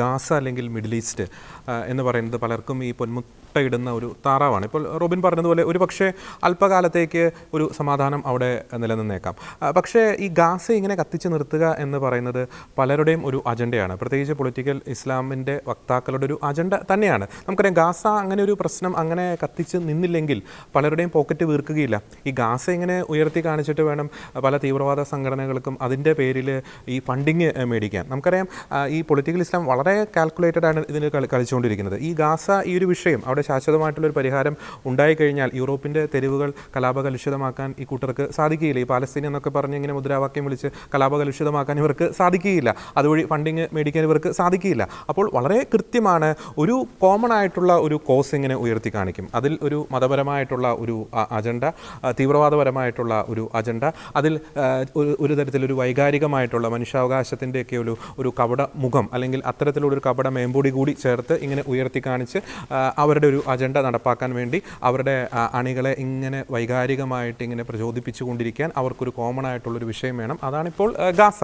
Gaza അല്ലെങ്കിൽ middle east എന്ന് പറയുന്നത് പലർക്കും ഈ പൊന്മുട്ടയിടുന്ന ഒരു താറാവാണ്. ഇപ്പോൾ റോബിൻ പറഞ്ഞതുപോലെ ഒരു പക്ഷേ അല്പകാലത്തേക്ക് ഒരു സമാധാനം അവിടെ നിലനിന്നേക്കാം. പക്ഷേ ഈ ഗാസ ഇങ്ങനെ കത്തിച്ച് നിർത്തുക എന്ന് പറയുന്നത് പലരുടെയും ഒരു അജണ്ടയാണ്. പ്രത്യേകിച്ച് പൊളിറ്റിക്കൽ ഇസ്ലാമിൻ്റെ വക്താക്കളുടെ ഒരു അജണ്ട തന്നെയാണ്. നമുക്കറിയാം ഗാസ അങ്ങനെ ഒരു പ്രശ്നം അങ്ങനെ കത്തിച്ച് നിന്നില്ലെങ്കിൽ പലരുടെയും പോക്കറ്റ് വീർക്കുകയില്ല. ഈ ഗാസ ഇങ്ങനെ ഉയർത്തി കാണിച്ചിട്ട് വേണം പല തീവ്രവാദ സംഘടനകൾക്കും അതിൻ്റെ പേരിൽ ഈ ഫണ്ടിങ് മേടിക്കാൻ. നമുക്കറിയാം ഈ പൊളിറ്റിക്കൽ ഇസ്ലാം വളരെ കാൽക്കുലേറ്റഡ് ആണ് ഇതിന് കളിച്ചുകൊണ്ടിരിക്കുന്നത്. ഈ ഗാസ ഈ ഒരു വിഷയം അവിടെ ശാശ്വതമായിട്ടുള്ളൊരു പരിഹാരം ഉണ്ടായിക്കഴിഞ്ഞാൽ യൂറോപ്പിൻ്റെ തെരുവുകൾ കലാപകലുഷിതമാക്കാൻ ഈ കൂട്ടർക്ക് സാധിക്കുകയില്ല. ഈ പാലസ്തീൻ എന്നൊക്കെ പറഞ്ഞ് ഇങ്ങനെ മുദ്രാവാക്യം വിളിച്ച് കലാപകലുഷിതമാക്കാൻ ഇവർക്ക് സാധിക്കുകയില്ല. അതുവഴി ഫണ്ടിങ് മേടിക്കാൻ ഇവർക്ക് സാധിക്കുകയില്ല. അപ്പോൾ വളരെ കൃത്യമാണ് ഒരു കോമൺ ആയിട്ടുള്ള ഒരു കോസ് ഇങ്ങനെ ഉയർത്തി കാണിക്കും. അതിൽ ഒരു മതപരമായിട്ടുള്ള ഒരു അജണ്ട, തീവ്രവാദപരമായിട്ടുള്ള ഒരു അജണ്ട, അതിൽ ഒരു തരത്തിലൊരു വൈകാരികമായിട്ടുള്ള മനുഷ്യാവകാശത്തിൻ്റെയൊക്കെ ഒരു കപട മുഖം അല്ലെങ്കിൽ അത്തരത്തിലുള്ളൊരു കപട മേമ്പൊടി കൂടി ചേർത്ത് ഇങ്ങനെ ഉയർത്തി കാണിച്ച് അവരുടെ ഒരു അജണ്ട നടപ്പാക്കാൻ വേണ്ടി അവരുടെ അണികളെ ഇങ്ങനെ വൈകാരികമായിട്ട് ഇങ്ങനെ പ്രചോദിപ്പിച്ചു കൊണ്ടിരിക്കാൻ അവർക്കൊരു കോമൺ ആയിട്ടുള്ളൊരു വിഷയം വേണം. അതാണിപ്പോൾ ഗാസ.